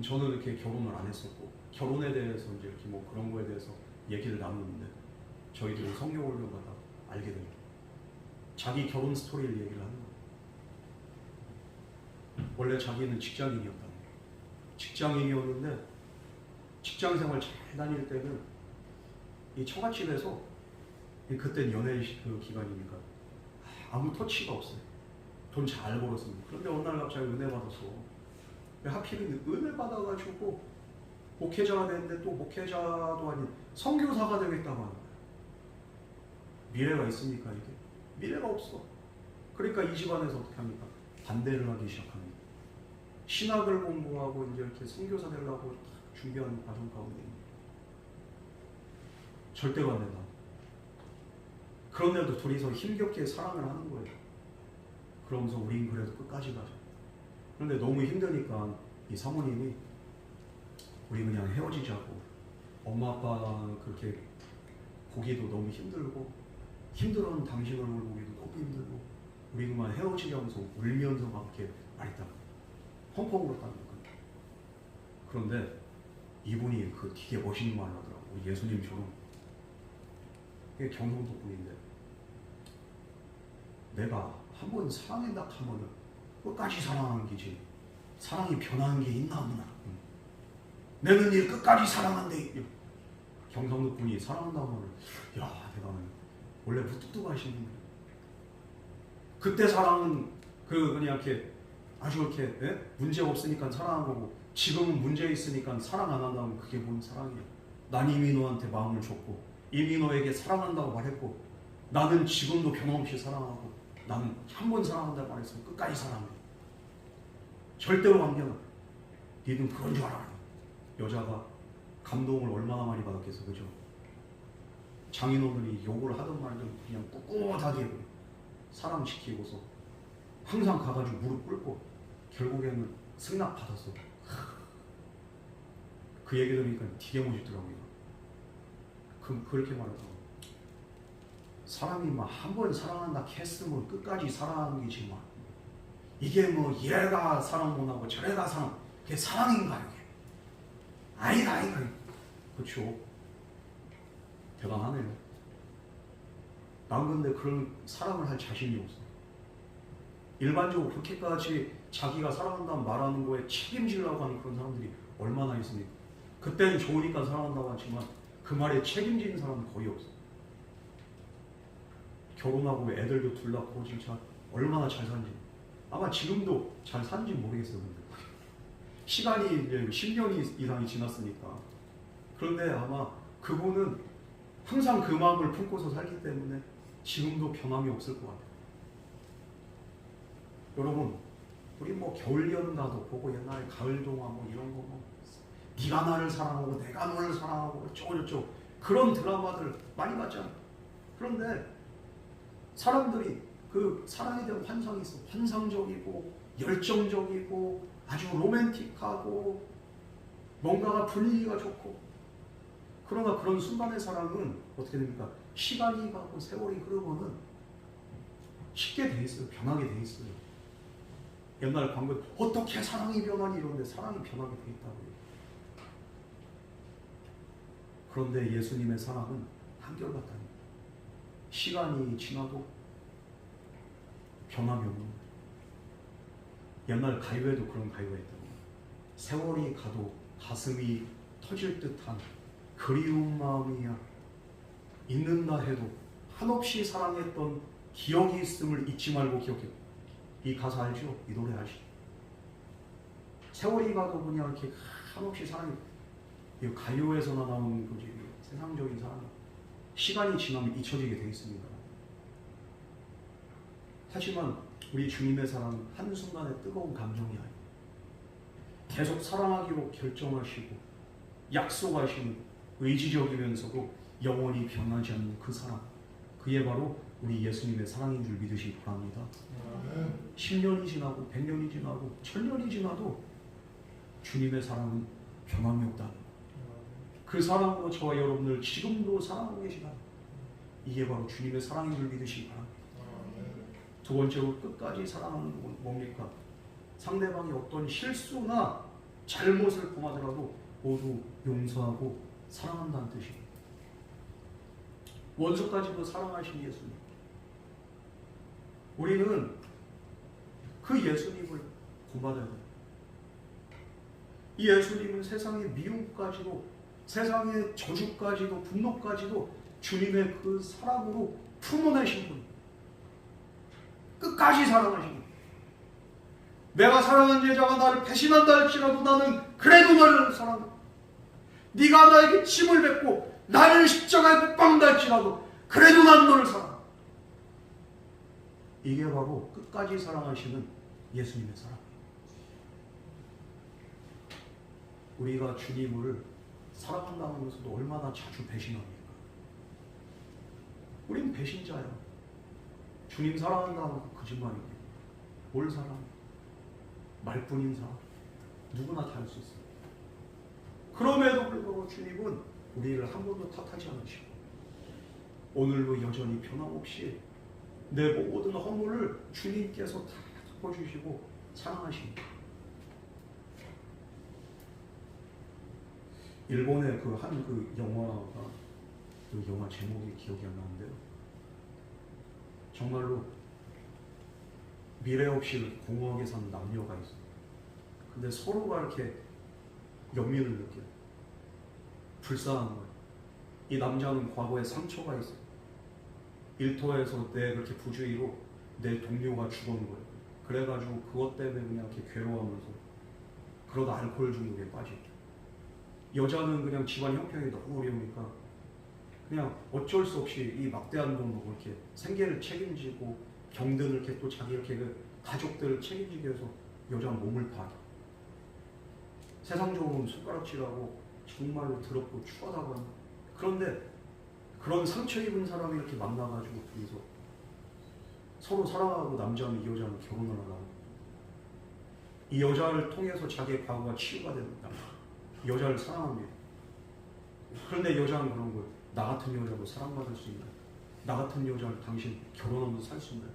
저는 이렇게 결혼을 안 했었고 결혼에 대해서 이제 이렇게 뭐 그런 거에 대해서 얘기를 나누는데 저희들이 선교 훈련 받아 알게 돼요. 자기 결혼 스토리를 얘기를 하는 거예요. 원래 자기는 직장인이었다는 거예요. 직장인이었는데 직장 생활 잘 다닐 때는 이 처갓집에서 그때는 연애 그 기간이니까 아무 터치가 없어요. 돈 잘 벌었습니다. 그런데 어느 날 갑자기 은혜 받았어. 하필이면 은혜 받아가지고 목회자가 됐는데 또 목회자도 아닌 선교사가 되겠다고 하는 거예요. 미래가 있습니까 이게? 미래가 없어. 그러니까 이 집안에서 어떻게 합니까? 반대를 하기 시작합니다. 신학을 공부하고 이제 이렇게 선교사 되려고 준비하는 과정 가운데 절대로 안 된다. 그런데도 둘이서 힘겹게 사랑을 하는 거예요. 그러면서 우린 그래도 끝까지 가자. 그런데 너무 힘드니까 이 사모님이 우리 그냥 헤어지자고. 엄마 아빠 그렇게 보기도 너무 힘들고 힘들어하는 당신 얼굴 보기도 너무 힘들고 우리 그만 헤어지자면서 울면서 막 이렇게 말했다. 펑펑 울었다는 거예요. 그런데 이분이 그 되게 멋있는 말을 하더라고. 예수님처럼. 이게 경상도 분인데 내가 한번 사랑한다 하면은 끝까지 사랑하는 게지 사랑이 변하는 게 있나 없나. 내는 일 끝까지 사랑한대. 경상도 분이 사랑한다 하면은 야 대단해. 원래 무뚝뚝하신 분이에요. 그때 사랑은 그냥 이렇게 아주 이렇게 문제 없으니까 사랑한 거고 지금은 문제 있으니까 사랑 안 한다면 그게 뭔 사랑이야. 난 이미 너한테 마음을 줬고 이미 너에게 사랑한다고 말했고 나는 지금도 변함없이 사랑하고 나는 한 번 사랑한다고 말했으면 끝까지 사랑해. 절대로 남겨놔. 니는 그런 줄 알아. 여자가 감동을 얼마나 많이 받았겠어. 그죠? 장인어른이 욕을 하든 말든 그냥 꿋꿋하게 사랑 지키고서 항상 가가지고 무릎 꿇고 결국에는 승낙 받았어. 그 얘기 들으니까 되게 멋있더라고요. 그렇게 말하더라고. 사람이 막 한 번 사랑한다 했으면 끝까지 사랑하는 게지만 이게 뭐 이래가 사랑 못하고 저래가 사랑, 그게 사랑인가 이게? 아니다. 그렇죠. 대단하네요. 난 근데 그런 사랑을 할 자신이 없어. 일반적으로 그렇게까지 자기가 사랑한다고 말하는 거에 책임지려고 하는 그런 사람들이 얼마나 있습니까? 그때는 좋으니까 사랑한다고 하지만 그 말에 책임지는 사람은 거의 없어. 결혼하고 애들도 둘 낳고 진짜 얼마나 잘 사는지. 아마 지금도 잘 사는지 모르겠어요. 시간이 이제 10년 이상이 지났으니까. 그런데 아마 그분은 항상 그 마음을 품고서 살기 때문에 지금도 변함이 없을 것 같아요. 여러분, 우리 뭐 겨울연가도 보고 옛날에 가을동화 뭐 이런 거 뭐 네가 나를 사랑하고 내가 너를 사랑하고 어쩌고저쩌고 그런 드라마들 많이 봤잖아요. 그런데 사람들이 그 사랑에 대한 환상이 있어. 환상적이고 열정적이고 아주 로맨틱하고 뭔가가 분위기가 좋고. 그러나 그런 순간의 사랑은 어떻게 됩니까? 시간이 가고 세월이 흐르고는 쉽게 돼 있어요. 변하게 돼 있어요. 옛날 광고 어떻게 사랑이 변하니 이러는데 사랑이 변하게 돼 있다고요. 그런데 예수님의 사랑은 한결같다니 시간이 지나도 변함이 없는 거예요. 옛날 가요에도 그런 가요가 있다고. 세월이 가도 가슴이 터질 듯한 그리운 마음이야 있는다 해도 한없이 사랑했던 기억이 있음을 잊지 말고 기억해. 이 가사 알죠? 이 노래 알죠? 세월이 가도 그냥 이렇게 한없이 사랑해. 이 가요에서나 나오는 거지. 세상적인 사랑. 시간이 지나면 잊혀지게 되어 있습니다. 하지만 우리 주님의 사랑은 한순간의 뜨거운 감정이 아니에요. 계속 사랑하기로 결정하시고 약속하시는 의지적이면서도 영원히 변하지 않는 그 사랑, 그게 바로 우리 예수님의 사랑인 줄 믿으시기 바랍니다. 10년이 지나고 100년이 지나고 1000년이 지나도 주님의 사랑은 변함이 없다는 것. 그 사랑으로 저와 여러분을 지금도 사랑하고 계시다. 이게 바로 주님의 사랑인 줄 믿으시기 바랍니다. 두 번째로 끝까지 사랑하는 건 뭡니까? 상대방이 어떤 실수나 잘못을 범하더라도 모두 용서하고 사랑한다는 뜻이에요. 원수까지도 사랑하신 예수님. 우리는 그 예수님을 본받아야 돼요. 이 예수님은 세상의 미움까지도, 세상의 저주까지도, 분노까지도 주님의 그 사랑으로 품어내신 분. 끝까지 사랑하신 분. 내가 사랑하는 여자가 나를 배신한다 할지라도 나는 그래도 너를 사랑해. 네가 나에게 침을 뱉고 나를 십자가에 못 박는다 할지라도 그래도 난 너를 사랑해. 이게 바로 끝까지 사랑하시는 예수님의 사랑. 우리가 주님을 사랑한다는 것도 얼마나 자주 배신합니까? 우린 배신자야. 주님 사랑한다는 거 거짓말이에요. 뭘 사랑해? 말뿐인 사랑. 누구나 다 할 수 있어요. 그럼에도 불구하고 주님은 우리를 한 번도 탓하지 않으시고 오늘도 여전히 변함없이 내 모든 허물을 주님께서 다 덮어주시고 사랑하십니다. 일본의 그 영화가, 그 영화 제목이 기억이 안 나는데요. 정말로 미래 없이 공허하게 사는 남녀가 있어요. 근데 서로가 이렇게 연민을 느껴요. 불쌍한 거예요. 이 남자는 과거에 상처가 있어요. 일터에서 내 그렇게 부주의로 내 동료가 죽은 거예요. 그래가지고 그것 때문에 그냥 이렇게 괴로워하면서 그러다 알코올 중독에 빠지고, 여자는 그냥 집안 형편이 너무 어려우니까 그냥 어쩔 수 없이 이 막대한 돈으로 이렇게 생계를 책임지고 병든을 이렇게 또 자기 이렇게 그 가족들을 책임지기 위해서 여자는 몸을 파요. 세상적으로는 손가락질하고 정말로 더럽고 추하다고 하는. 그런데 그런 상처 입은 사람이 이렇게 만나가지고 둘이서 서로 사랑하고 남자는 이 여자는 결혼을 하고 이 여자를 통해서 자기의 과거가 치유가 됩니다. 여자를 사랑합니다. 그런데 여자는 그런 거예요. 나 같은 여자도 사랑받을 수 있나? 나 같은 여자를 당신 결혼하면서 살 수 있나?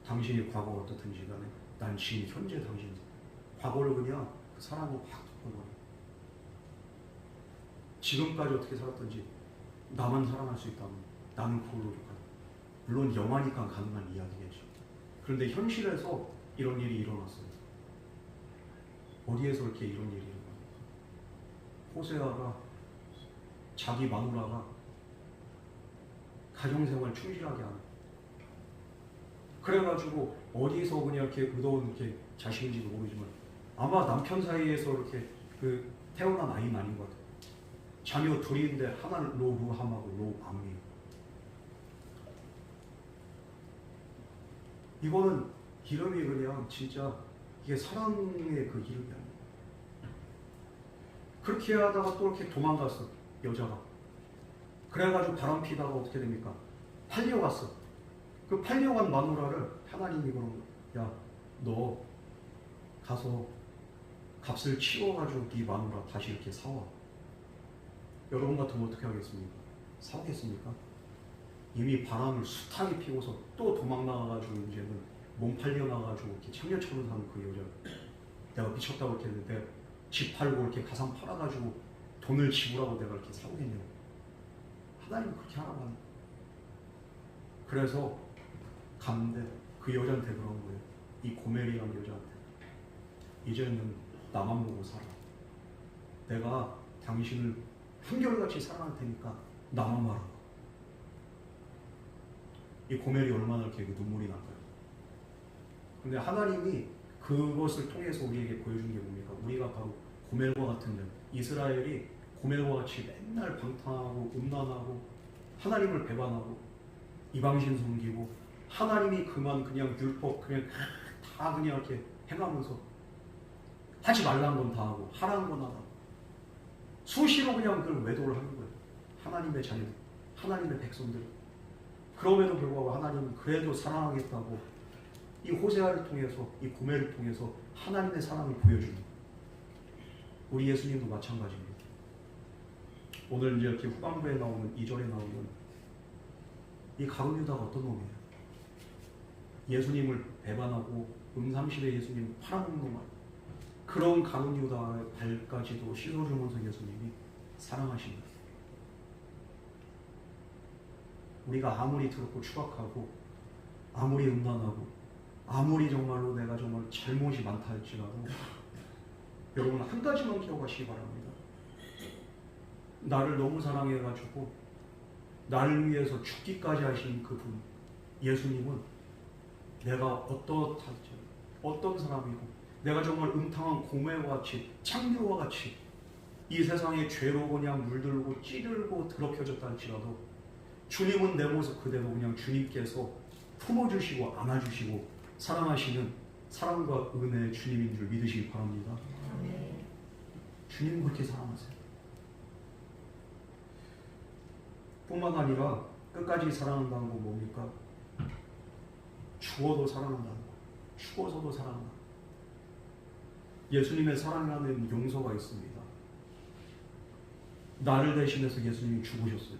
당신의 과거가 어떻든지 간에 난 지금 현재 당신 과거를 그냥 그 사랑으로 확 덮어버려. 지금까지 어떻게 살았던지 나만 사랑할 수 있다면 나는 그걸로 좋다. 물론 영화니까 가능한 이야기겠죠. 그런데 현실에서 이런 일이 일어났어요. 어디에서 이렇게 이런 일이 일어납니까? 호세아가 자기 마누라가 가정생활 충실하게 하는. 그래가지고 어디서 그냥 이렇게 의도한 이렇게 자식인지도 모르지만 아마 남편 사이에서 이렇게 그 태어난 아이는 아닌 것 같아요. 자녀 둘인데 하나는 로루함하고 로암이. 이거는 이름이 그냥 진짜 이게 사랑의 그 이름이 아니에요. 그렇게 하다가 또 이렇게 도망갔어, 여자가. 그래가지고 바람 피다가 어떻게 됩니까? 팔려갔어. 그 팔려간 마누라를 하나님이 그런 거야. 야, 너 가서 값을 치워가지고 네 마누라 다시 이렇게 사와. 여러분 같으면 어떻게 하겠습니까? 사오겠습니까? 이미 바람을 숱하게 피워서 또 도망 나가가지고 이제는 몸 팔려나가지고 이렇게 창녀처럼 사는 그 여자, 내가 미쳤다고 이렇게 했는데 집 팔고 이렇게 가상 팔아가지고 돈을 지불하고 내가 이렇게 사오겠냐고. 하나님은 그렇게 하라고 하는 거예요. 그래서 갔는데 그 여자한테 그런 거예요. 이 고멜이라는 여자한테, 이제는 나만 보고 살아. 내가 당신을 한결같이 사랑할 테니까 나만 말아봐. 이 고멜이 얼마나 이렇게 눈물이 날까요? 근데 하나님이 그것을 통해서 우리에게 보여준 게 뭡니까? 우리가 바로 고멜과 같은 년, 이스라엘이 고멜과 같이 맨날 방탕하고 음란하고 하나님을 배반하고 이방신 섬기고 하나님이 그냥 율법 그냥 다 그냥 이렇게 행하면서 하지 말라는 건 다 하고 하라는 건 하고 수시로 그냥 그걸 외도를 하는 거예요. 하나님의 자녀들, 하나님의 백성들. 그럼에도 불구하고 하나님은 그래도 사랑하겠다고 이 호세아를 통해서, 이 고멜을 통해서 하나님의 사랑을 보여주는 거예요. 우리 예수님도 마찬가지입니다. 오늘 이제 이렇게 후반부에 나오는 2절에 나오는 이 가룟 유다가 어떤 놈이에요? 예수님을 배반하고 음삼십에 예수님을 팔아먹는 놈. 그런 가룟 유다의 발까지도 씻어주면서 예수님이 사랑하십니다. 우리가 아무리 더럽고 추악하고 아무리 음란하고 아무리 정말로 내가 정말 잘못이 많다 할지라도 여러분 한 가지만 기억하시기 바랍니다. 나를 너무 사랑해가지고 나를 위해서 죽기까지 하신 그분 예수님은 내가 어떤 사람이고 내가 정말 음탕한 고멜과 같이 창녀와 같이 이 세상에 죄로 그냥 물들고 찌들고 더럽혀졌다 할지라도 주님은 내 모습 그대로 그냥 주님께서 품어주시고 안아주시고 사랑하시는 사랑과 은혜의 주님인 줄 믿으시기 바랍니다. 주님은 그렇게 사랑하세요. 뿐만 아니라 끝까지 사랑한다는 건 뭡니까? 죽어도 사랑한다는 거. 죽어서도 사랑한다. 예수님의 사랑하는 용서가 있습니다. 나를 대신해서 예수님이 죽으셨어요.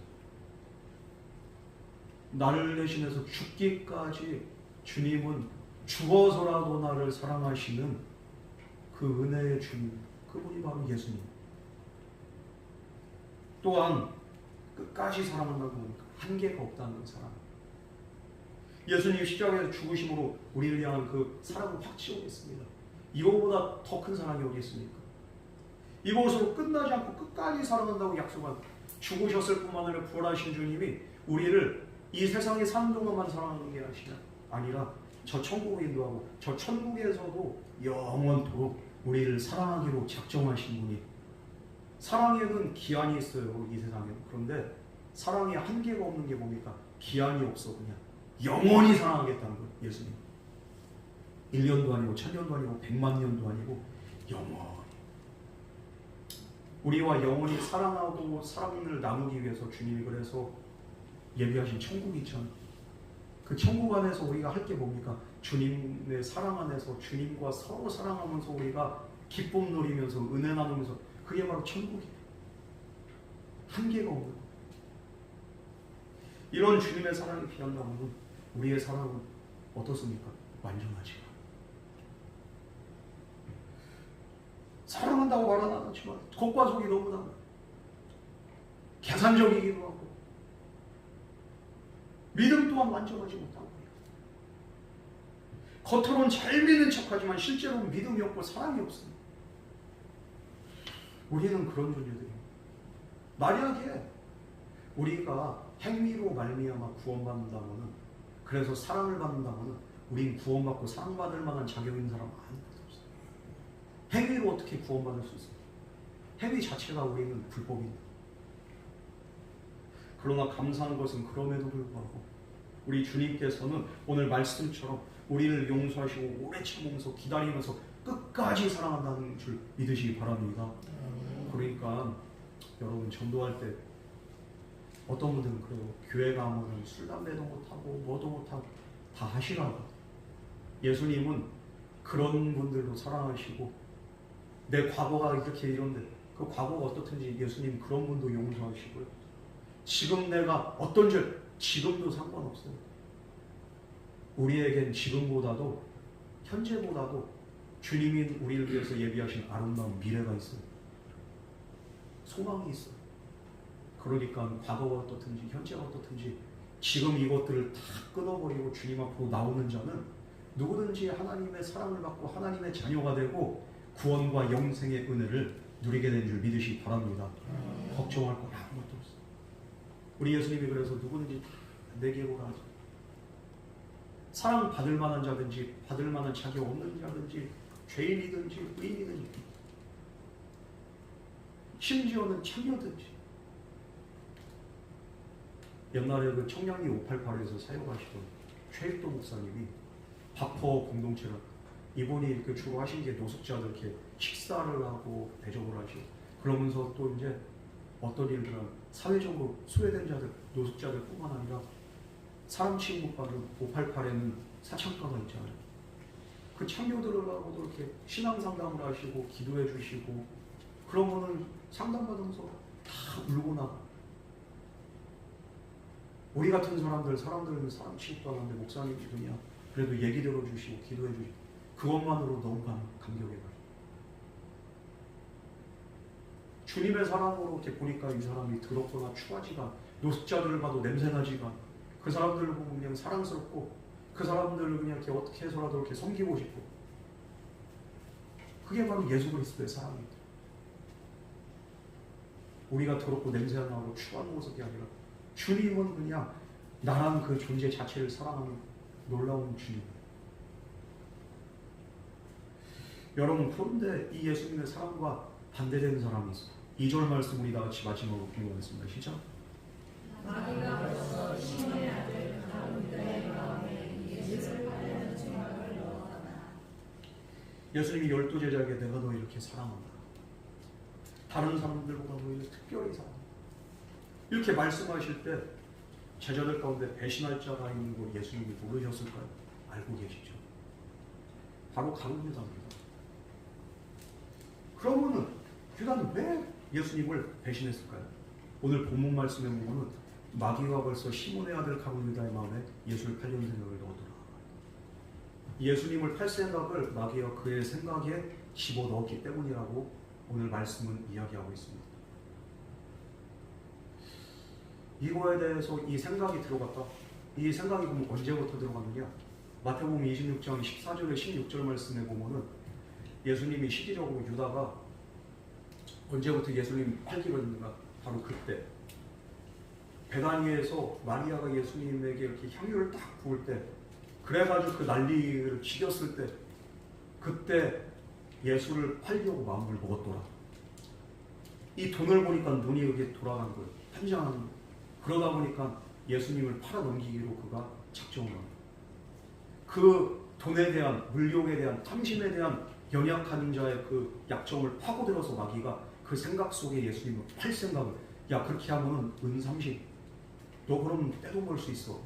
나를 대신해서 죽기까지 주님은 죽어서라도 나를 사랑하시는 그 은혜의 주님, 그분이 바로 예수님. 또한 끝까지 사랑한다는 겁니까? 한계가 없다는 사랑. 예수님이 십자가에서 죽으심으로 우리를 향한 그 사랑을 확 채우겠습니다. 이거보다 더 큰 사랑이 어디 있습니까? 이것으로 끝나지 않고 끝까지 사랑한다고 약속한 죽으셨을 뿐만 아니라 부활하신 주님이 우리를 이 세상에 사는 동안만 사랑하는 게 아니라 저 천국에 인도하고 저 천국에서도 영원토록 우리를 사랑하기로 작정하신 분이. 사랑에는 기한이 있어요, 이 세상에. 그런데 사랑에 한계가 없는 게 뭡니까? 기한이 없어. 그냥 영원히 사랑하겠다는 거예요, 예수님. 1년도 아니고 1000년도 아니고 100만 년도 아니고 영원히 우리와 영원히 사랑하고 사랑을 나누기 위해서 주님이 그래서 예비하신 천국이 있잖아요. 그 천국 안에서 우리가 할 게 뭡니까? 주님의 사랑 안에서 주님과 서로 사랑하면서 우리가 기쁨 누리면서 은혜 나누면서 그게 바로 천국이에요. 한계가 없는 거예요. 이런 주님의 사랑이 비한다면 우리의 사랑은 어떻습니까? 완전하지가. 사랑한다고 말은 안 하지만 겉과 속이 너무 달라요. 계산적이기도 하고 믿음 또한 완전하지 못한 거예요. 겉으로는 잘 믿는 척하지만 실제로는 믿음이 없고 사랑이 없습니다. 우리는 그런 존재들이에요. 만약에 우리가 행위로 말미암아 구원받는다면, 그래서 사랑을 받는다면 우린 구원받고 사랑받을 만한 자격 있는 사람 아무것도 없어요. 행위로 어떻게 구원받을 수 있어요? 행위 자체가 우리는 불법입니다. 그러나 감사한 것은 그럼에도 불구하고 우리 주님께서는 오늘 말씀처럼 우리를 용서하시고 오래 참으면서 기다리면서 끝까지 사랑한다는 줄 믿으시기 바랍니다. 그러니까 여러분 전도할 때 어떤 분들은 그래요. 교회 가면 술 담배도 못하고 뭐도 못하고 다 하시라고. 예수님은 그런 분들도 사랑하시고 내 과거가 이렇게 이런데 그 과거가 어떻든지 예수님 그런 분도 용서하시고요. 지금 내가 어떤 죄 지금도 상관없어요. 우리에겐 지금보다도 현재보다도 주님인 우리를 위해서 예비하신 아름다운 미래가 있어요. 소망이 있어요. 그러니까 과거가 어떻든지 현재가 어떻든지 지금 이것들을 다 끊어버리고 주님 앞으로 나오는 자는 누구든지 하나님의 사랑을 받고 하나님의 자녀가 되고 구원과 영생의 은혜를 누리게 된 줄 믿으시기 바랍니다. 걱정할 거 아무것도 없어요. 우리 예수님이 그래서 누구든지 다 내게 오라 하죠. 사랑 받을 만한 자든지 받을 만한 자격 없는 자든지 죄인이든지 의인이든지 심지어는 참여든지. 옛날에 그 청량리 588에서 사역하시던 최일도 목사님이 바퍼 공동체를 이분이 이렇게 주로 하신 게 노숙자들 이렇게 식사를 하고 대접을 하시고 그러면서 또 이제 어떤 일들은 사회적으로 소외된 자들, 노숙자들 뿐만 아니라 사람 취급받은 588에는 사창가가 있잖아요. 그 참여들하고도 이렇게 신앙 상담을 하시고 기도해 주시고 그러면은 상담받으면서 다 울고 나가. 우리 같은 사람들은 사람 취급도 하는데 목사님이 그냥 그래도 얘기 들어주시고 기도해 주시고 그것만으로 너무 감격해가지고 주님의 사랑으로 이렇게 보니까 이 사람이 더럽거나 추하지가 노숙자들을 봐도 냄새나지가 그 사람들을 보면 그냥 사랑스럽고 그 사람들을 그냥 이렇게 어떻게 해서라도 이렇게 섬기고 싶고 그게 바로 예수 그리스도의 사랑입니다. 우리가 더럽고 냄새나고 추한 모습이 아니라 주님은 그냥 나란 그 존재 자체를 사랑하는 놀라운 주님. 여러분 그런데 이 예수님의 사랑과 반대되는 사람이 있어요. 2절 말씀 우리 다같이 마지막으로 공부하겠습니다. 시작. 마귀가 벌써 시몬의 아들 가룟유다의 마음에 예수를 팔려는 생각을 넣었다. 예수님이 12제자에게 내가 너 이렇게 사랑한다. 다른 사람들보다 너 특별히 사랑한다. 이렇게 말씀하실 때 제자들 가운데 배신할 자가 있는 걸 예수님이 모르셨을까요? 알고 계시죠. 바로 가룟유다입니다. 그러면은 유다는 왜 예수님을 배신했을까요? 오늘 본문 말씀에 보면은 마귀가 벌써 시몬의 아들 가룟유다의 마음에 예수를 팔려는 생각을 넣었더라. 예수님을 팔 생각을 마귀가 그의 생각에 집어넣었기 때문이라고 오늘 말씀은 이야기하고 있습니다. 이거에 대해서 이 생각이 들어갔다. 이 생각이 그럼 언제부터 들어갔느냐? 마태복음 26장 14절에 16절 말씀에 보면은 예수님이 시기적으로 유다가 언제부터 예수님 팔기로 했는가? 바로 그때 베다니에서 마리아가 예수님에게 이렇게 향유를 딱 부을 때 그래가지고 그 난리를 치겼을 때 그때 예수를 팔려고 마음을 먹었더라. 이 돈을 보니까 눈이 여기 돌아간 거예요. 환장하는 거예요. 그러다 보니까 예수님을 팔아넘기기로 그가 작정을 합니다. 그 돈에 대한 물욕에 대한 탐심에 대한 연약한 자의 그 약점을 파고들어서 마귀가 그 생각 속에 예수님을 팔 생각을 야 그렇게 하면은 은 30 너 그럼 떼돈 벌 수 있어.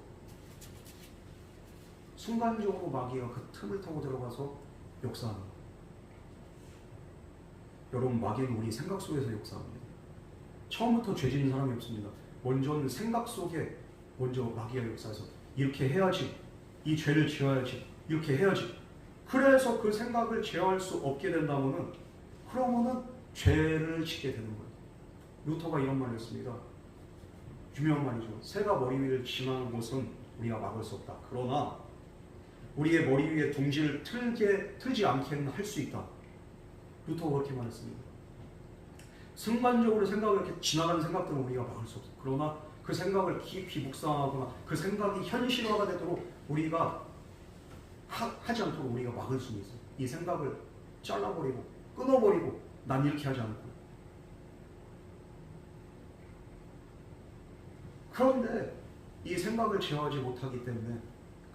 순간적으로 마귀가 그 틈을 타고 들어가서 역사하는 거예요. 여러분 마귀는 우리 생각 속에서 역사합니다. 처음부터 죄 지은 사람이 없습니다. 먼저는 생각 속에 먼저 마귀가 역사해서 이렇게 해야지 이 죄를 지어야지 이렇게 해야지 그래서 그 생각을 제어할 수 없게 된다면은 그러면은 죄를 짓게 되는 거예요. 루터가 이런 말을 했습니다. 유명한 말이죠. 새가 머리 위를 지나는 것은 우리가 막을 수 없다. 그러나 우리의 머리 위에 둥지를 틀지 않게는 할 수 있다. 루터가 그렇게 말했습니다. 순간적으로 생각을 이렇게 지나가는 생각들은 우리가 막을 수 없어. 그러나 그 생각을 깊이 묵상하거나 그 생각이 현실화가 되도록 우리가 하지 않도록 우리가 막을 수는 있어요. 이 생각을 잘라버리고 끊어버리고 난 이렇게 하지 않고. 그런데 이 생각을 제어하지 못하기 때문에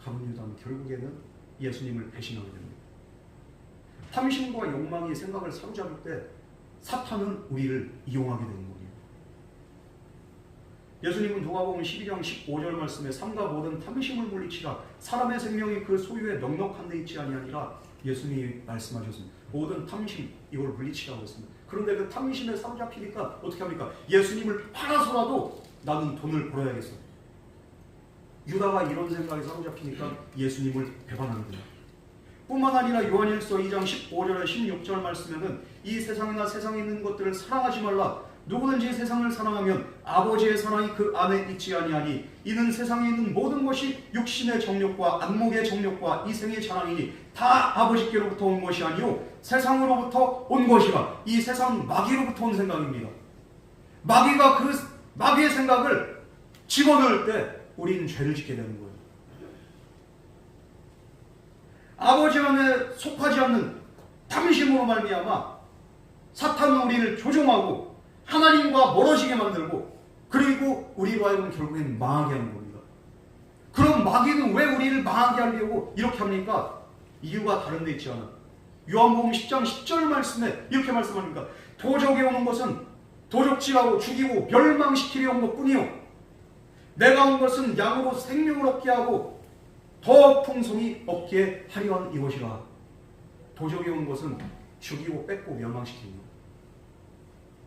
가룟유다는 결국에는 예수님을 배신하게 됩니다. 탐심과 욕망이 생각을 사로잡을 때 사탄은 우리를 이용하게 되는 거예요. 예수님은 누가복음 12장 15절 말씀에 삼가 모든 탐심을 물리치라 사람의 생명이 그 소유에 넉넉한 데 있지 아니하니라 예수님이 말씀하셨습니다. 모든 탐심 이걸 물리치라고 했습니다. 그런데 그 탐심에 사로잡히니까 어떻게 합니까? 예수님을 팔아서라도 나는 돈을 벌어야겠어. 유다가 이런 생각에 사로잡히니까 예수님을 배반합니다. 뿐만 아니라 요한일서 2장 15절에 16절 말씀에는 이 세상이나 세상에 있는 것들을 사랑하지 말라. 누구든지 세상을 사랑하면 아버지의 사랑이 그 안에 있지 아니하니 이는 세상에 있는 모든 것이 육신의 정욕과 안목의 정욕과 이생의 자랑이니 다 아버지께로부터 온 것이 아니요 세상으로부터 온 것이라. 이 세상 마귀로부터 온 생각입니다. 마귀가 그 마귀의 생각을 집어넣을 때 우리는 죄를 짓게 되는 거예요. 아버지 안에 속하지 않는 탐심으로 말미암아 사탄은 우리를 조종하고 하나님과 멀어지게 만들고 그리고 우리로 하여금 결국엔 망하게 하는 겁니다. 그럼 마귀는 왜 우리를 망하게 하려고 이렇게 합니까? 이유가 다른 데 있지 않아. 요한복음 10장 10절 말씀에 이렇게 말씀합니다. 도적이 오는 것은 도적질하고 죽이고 멸망시키려 온 것뿐이요 내가 온 것은 양으로 생명을 얻게 하고 더 풍성히 얻게 하려 한 이것이라. 도적이 온 것은 죽이고 뺏고 멸망시키는 것.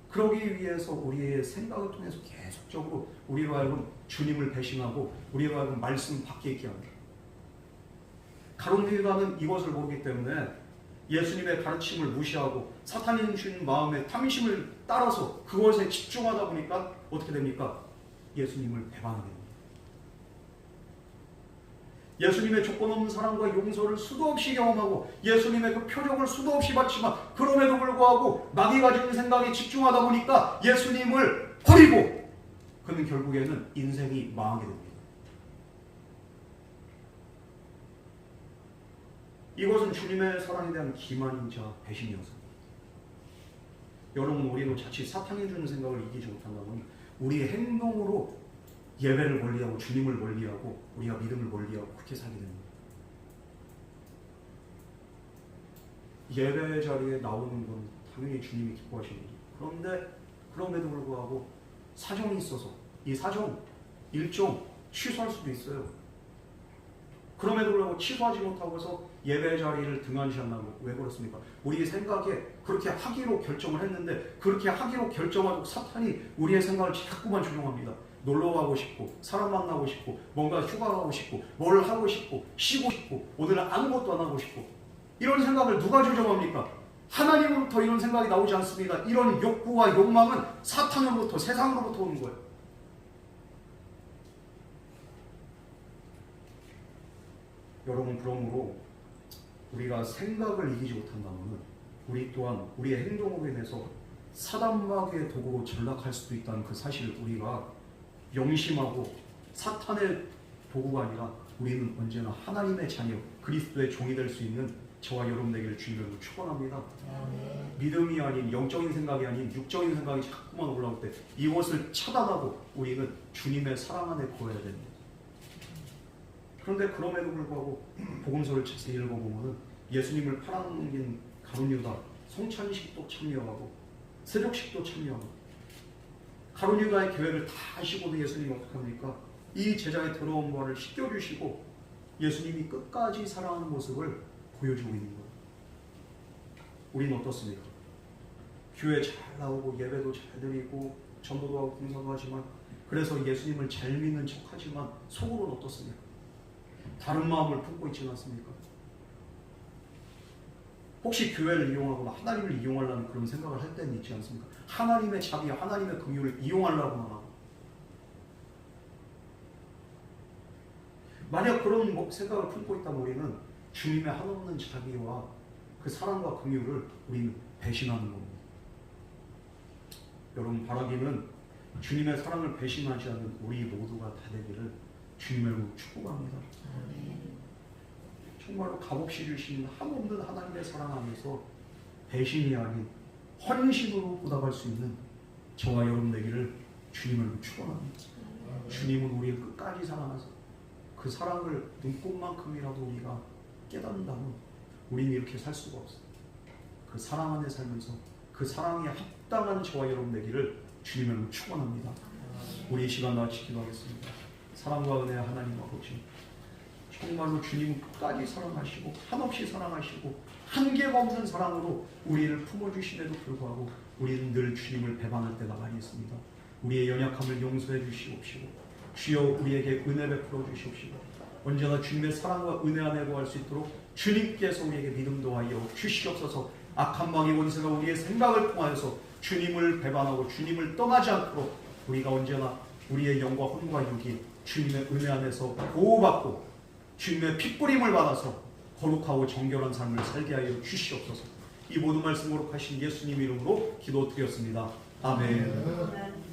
그러기 위해서 우리의 생각을 통해서 계속적으로 우리로 하여금 주님을 배신하고 우리로 하여금 말씀 밖에 있게 합니다. 가룟 유다는 이것을 모르기 때문에 예수님의 가르침을 무시하고 사탄이 주는 마음의 탐심을 따라서 그것에 집중하다 보니까 어떻게 됩니까? 예수님을 배반하게 됩니다. 예수님의 조건 없는 사랑과 용서를 수도 없이 경험하고 예수님의 그 표적을 수도 없이 받지만 그럼에도 불구하고 마귀가 주는 생각에 집중하다 보니까 예수님을 버리고 그는 결국에는 인생이 망하게 됩니다. 이것은 주님의 사랑에 대한 기만이자 배신이었습니다. 여러분, 우리도 자칫 사탄이 주는 생각을 이기지 못한다면 우리의 행동으로 예배를 멀리하고 주님을 멀리하고 우리가 믿음을 멀리하고 그렇게 살게 됩니다. 예배 자리에 나오는 건 당연히 주님이 기뻐하시는 거죠. 그런데 그럼에도 불구하고 사정이 있어서 이 사정, 일정 취소할 수도 있어요. 그럼에도 불구하고 취소하지 못하고 해서 예배 자리를 등한시한다고. 왜 그렇습니까? 우리의 생각에 그렇게 하기로 결정을 했는데 그렇게 하기로 결정하고 사탄이 우리의 생각을 자꾸만 조종합니다. 놀러 가고 싶고 사람 만나고 싶고 뭔가 휴가 가고 싶고 뭘 하고 싶고 쉬고 싶고 오늘은 아무것도 안 하고 싶고 이런 생각을 누가 조정합니까? 하나님으로부터 이런 생각이 나오지 않습니다. 이런 욕구와 욕망은 사탄으로부터 세상으로부터 오는 거예요. 여러분, 그러므로 우리가 생각을 이기지 못한다면 우리 또한 우리의 행동으로 인해서 사단마귀의 도구로 전락할 수도 있다는 그 사실을 우리가 명심하고 사탄의 도구가 아니라 우리는 언제나 하나님의 자녀 그리스도의 종이 될 수 있는 저와 여러분 되기를 주님으로 축원합니다. 믿음이 아닌 영적인 생각이 아닌 육적인 생각이 자꾸만 올라올 때 이것을 차단하고 우리는 주님의 사랑 안에 거해야 됩니다. 그런데 그럼에도 불구하고 복음서를 자세히 읽어보면 예수님을 팔아넘긴 가룟 유다 성찬식도 참여하고 새벽식도 참여하고 가룟 유다의 계획을 다 아시고도 예수님이 어떻게 합니까? 이 제자의 더러운 거를 씻겨주시고 예수님이 끝까지 사랑하는 모습을 보여주고 있는 거예요. 우리는 어떻습니까? 교회 잘 나오고 예배도 잘 드리고 전도도 하고 봉사도 하지만 그래서 예수님을 잘 믿는 척하지만 속으로는 어떻습니까? 다른 마음을 품고 있지는 않습니까? 혹시 교회를 이용하거나 하나님을 이용하려는 그런 생각을 할 때는 있지 않습니까? 하나님의 자비, 하나님의 긍휼을 이용하려고만 하고. 만약 그런 생각을 품고 있다면 우리는 주님의 한없는 자비와 그 사랑과 긍휼을 우리는 배신하는 겁니다. 여러분, 바라기는 주님의 사랑을 배신하지 않는 우리 모두가 다 되기를 주님의 이름으로 축복합니다. 정말로 값없이 주신 한없는 하나님의 사랑 안에서 배신이 아닌 헌신으로 보답할 수 있는 저와 여러분 되기를 주님을 축원합니다. 주님은 우리를 끝까지 사랑하셔서 그 사랑을 눈꽃만큼이라도 우리가 깨닫는다면 우리는 이렇게 살 수가 없어요. 그 사랑 안에 살면서 그 사랑에 합당한 저와 여러분 되기를 주님을 축원합니다. 우리 이 시간 다 같이 기도하겠습니다. 사랑과 은혜의 하나님 아버지, 정말로 주님 끝까지 사랑하시고 한없이 사랑하시고 한계가 없는 사랑으로 우리를 품어주심에도 불구하고 우리는 늘 주님을 배반할 때가 많이 있습니다. 우리의 연약함을 용서해 주시옵시고 주여 우리에게 은혜 베풀어 주시옵시고 언제나 주님의 사랑과 은혜 안에 거할 수 있도록 주님께서 우리에게 믿음 도하여 주시옵소서. 악한 마귀 원수가 우리의 생각을 통하여서 주님을 배반하고 주님을 떠나지 않도록 우리가 언제나 우리의 영과 혼과 육이 주님의 은혜 안에서 보호받고 주님의 핏부림을 받아서 거룩하고 정결한 삶을 살게 하여 주시옵소서. 이 모든 말씀 거룩하신 예수님 이름으로 기도드렸습니다. 아멘.